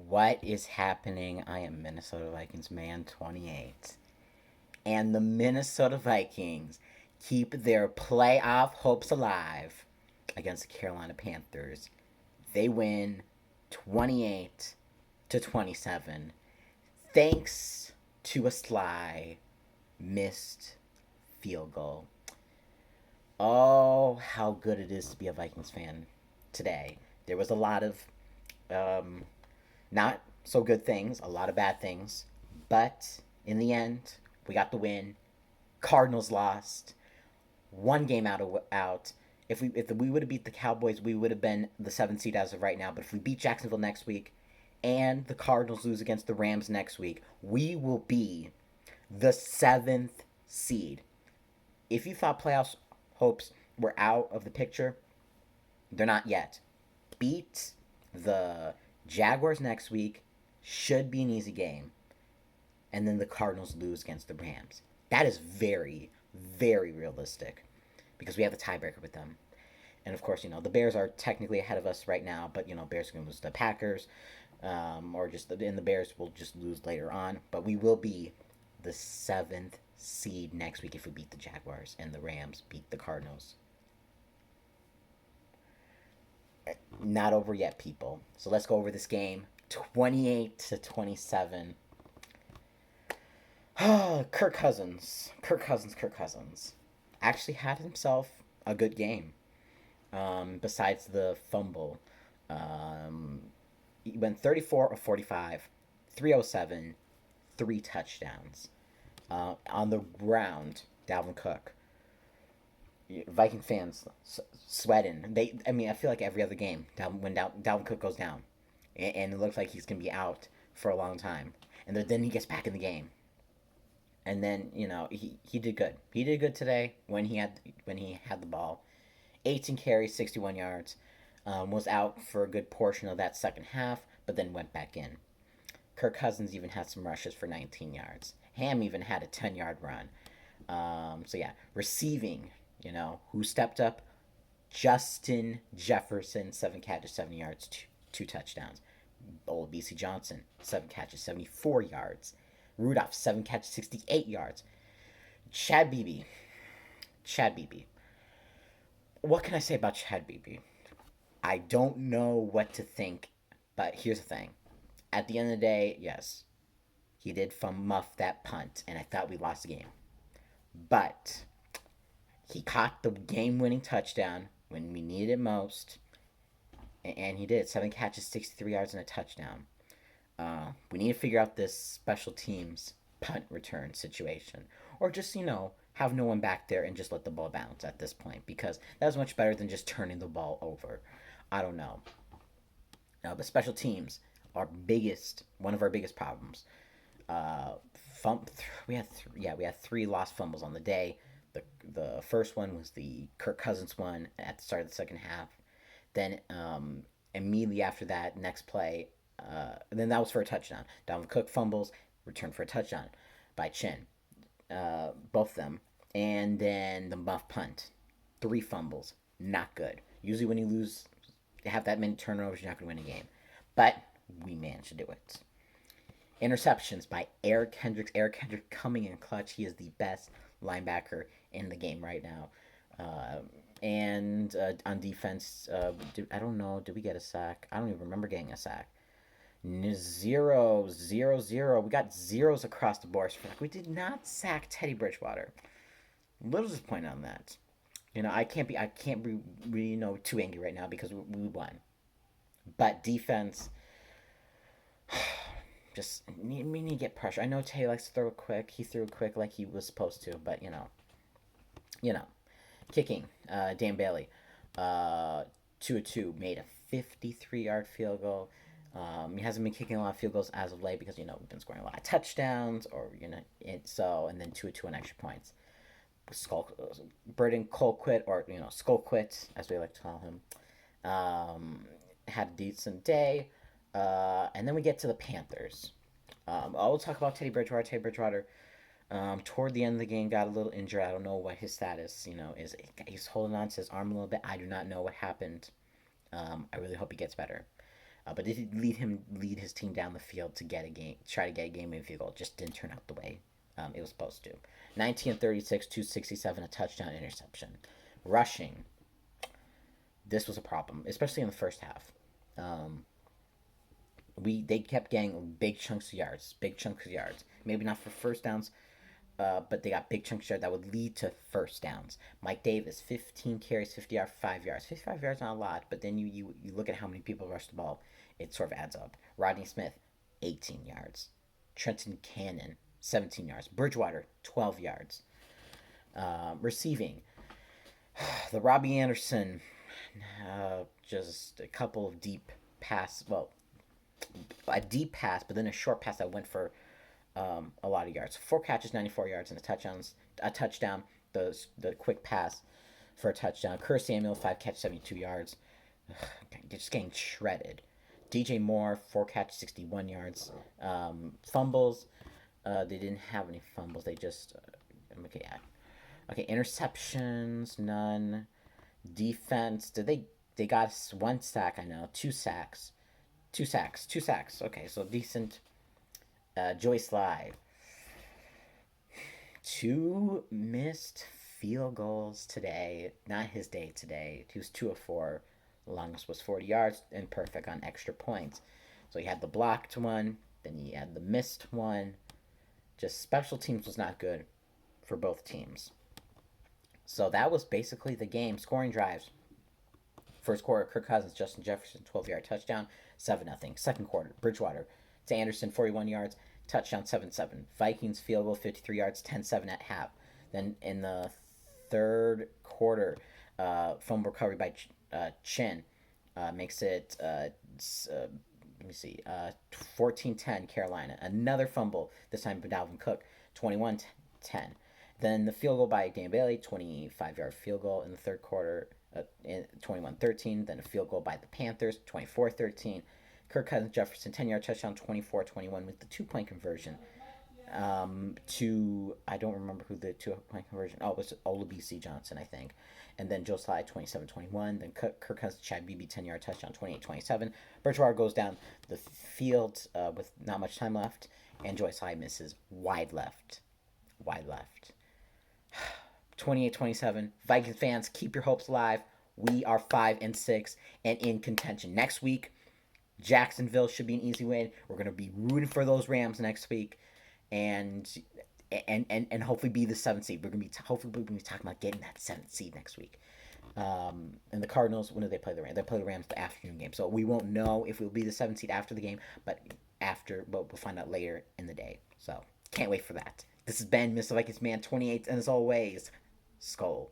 What is happening? I am Minnesota Vikings man 28. And the Minnesota Vikings keep their playoff hopes alive against the Carolina Panthers. They win 28 to 27 thanks to a sly missed field goal. Oh, how good it is to be a Vikings fan today. There was a lot of um, not so good things, a lot of bad things, but in the end, we got the win. Cardinals lost, one game out. If we would have beat the Cowboys, we would have been the seventh seed as of right now. But if we beat Jacksonville next week, and the Cardinals lose against the Rams next week, we will be the seventh seed. If you thought playoffs hopes were out of the picture, they're not yet. Beat the Jaguars next week, should be an easy game, and then the Cardinals lose against the Rams. That is very, very realistic because we have the tiebreaker with them. And of course, the Bears are technically ahead of us right now, but Bears are going to lose to the Packers, and the Bears will just lose later on. But we will be the seventh seed next week if we beat the Jaguars and the Rams beat the Cardinals. Not over yet, people. So let's go over this game. 28 to 27. Kirk Cousins. Kirk Cousins. Kirk Cousins. Actually had himself a good game. Besides the fumble. He went 34 of 45, 307, three touchdowns. On the ground, Dalvin Cook. Viking fans sweating. I feel like every other game, when Dalvin Cook goes down, and it looks like he's gonna be out for a long time, and then he gets back in the game, and then he did good. He did good today when he had the ball. 18 carries, 61 yards. Was out for a good portion of that second half, but then went back in. Kirk Cousins even had some rushes for 19 yards. Ham even had a 10-yard run. So yeah, receiving, who stepped up? Justin Jefferson, 7 catches, 7 yards, two touchdowns. Old BC Johnson, 7 catches, 74 yards. Rudolph, 7 catches, 68 yards. Chad Beebe. Chad Beebe. What can I say about Chad Beebe? I don't know what to think, but here's the thing. At the end of the day, yes, he did muff that punt, and I thought we lost the game. But he caught the game-winning touchdown when we needed it most, and he did. 7 catches, 63 yards, and a touchdown. We need to figure out this special teams punt return situation, or just have no one back there and just let the ball bounce at this point, because that's much better than just turning the ball over. I don't know. But special teams are one of our biggest problems. Uh, we had three lost fumbles on the day. The first one was the Kirk Cousins one at the start of the second half. Then immediately after that, next play, and then that was for a touchdown. Dalvin Cook fumbles, returned for a touchdown by Chin, both of them, and then the muff punt, three fumbles, not good. Usually when you have that many turnovers, you're not going to win a game, but we managed to do it. Interceptions by Eric Kendricks. Eric Kendricks coming in clutch. He is the best linebacker in the game right now. And on defense, I don't know. Did we get a sack? I don't even remember getting a sack. 0, 0, 0. We got zeros across the board. We did not sack Teddy Bridgewater. A little disappointed on that. I can't be too angry right now because we won. But defense, just we need to get pressure. I know Tay likes to throw it quick. He threw it quick like he was supposed to, but you know, kicking. Dan Bailey, 2-2 made a 53-yard field goal. He hasn't been kicking a lot of field goals as of late because we've been scoring a lot of touchdowns, or and then 2-2 on extra points. Skull Burden Colquitt, or Skull Quit as we like to call him, had a decent day. And then we get to the Panthers. I'll talk about Teddy Bridgewater. Teddy Bridgewater, toward the end of the game, got a little injured. I don't know what his status, is. He's holding on to his arm a little bit. I do not know what happened. I really hope he gets better. But did lead his team down the field to get a game, try to get a game-winning field goal. It just didn't turn out the way it was supposed to. 19 and 36, 267, a touchdown, interception. Rushing, this was a problem, especially in the first half. Um, they kept getting big chunks of yards, Maybe not for first downs, but they got big chunks of yards that would lead to first downs. Mike Davis, 15 carries, 50 yards, 5 yards. 55 yards not a lot, but then you look at how many people rushed the ball, it sort of adds up. Rodney Smith, 18 yards. Trenton Cannon, 17 yards. Bridgewater, 12 yards. Receiving, the Robbie Anderson, just a couple of deep pass. Well, a deep pass, but then a short pass that went for a lot of yards. 4 catches, 94 yards, and a touchdown. The quick pass for a touchdown. Curtis Samuel, 5 catches, 72 yards. Just getting shredded. DJ Moore, 4 catches, 61 yards. Fumbles. They didn't have any fumbles. They just okay. Interceptions, none. Defense. They got 1 sack? I know. 2 sacks. 2 sacks. Okay, so decent. Joey Sly. 2 missed field goals today. Not his day today. He was 2 of 4. The longest was 40 yards and perfect on extra points. So he had the blocked one, then he had the missed one. Just special teams was not good for both teams. So that was basically the game. Scoring drives. First quarter, Kirk Cousins, Justin Jefferson, 12-yard touchdown, 7-0. Second quarter, Bridgewater to Anderson, 41 yards, touchdown, 7-7. Vikings field goal, 53 yards, 10-7 at half. Then in the third quarter, fumble recovery by Chin makes it, let me see, 14-10 Carolina. Another fumble, this time by Dalvin Cook, 21-10. Then the field goal by Dan Bailey, 25-yard field goal in the third quarter, 21-13. Then a field goal by the Panthers, 24-13. Kirk Cousins, Jefferson, 10-yard touchdown, 24-21 with the 2-point conversion. I don't remember who the 2-point conversion. Oh, it was Olabisi Johnson, I think. And then Joe Sly, 27-21. Then Kirk Cousins, Chad Beebe, 10-yard touchdown, 28-27. Bridgewater goes down the field with not much time left, and Joe Sly misses wide left. 28-27. Vikings fans, keep your hopes alive. We are 5-6 and in contention. Next week, Jacksonville should be an easy win. We're gonna be rooting for those Rams next week, and hopefully be the 7th seed. We're gonna be talking about getting that 7th seed next week. And the Cardinals, when do they play the Rams? They play the Rams the afternoon game, so we won't know if we'll be the 7th seed after the game, but we'll find out later in the day. So can't wait for that. This has been Mr. Vikings Man 28, and as always, Skull.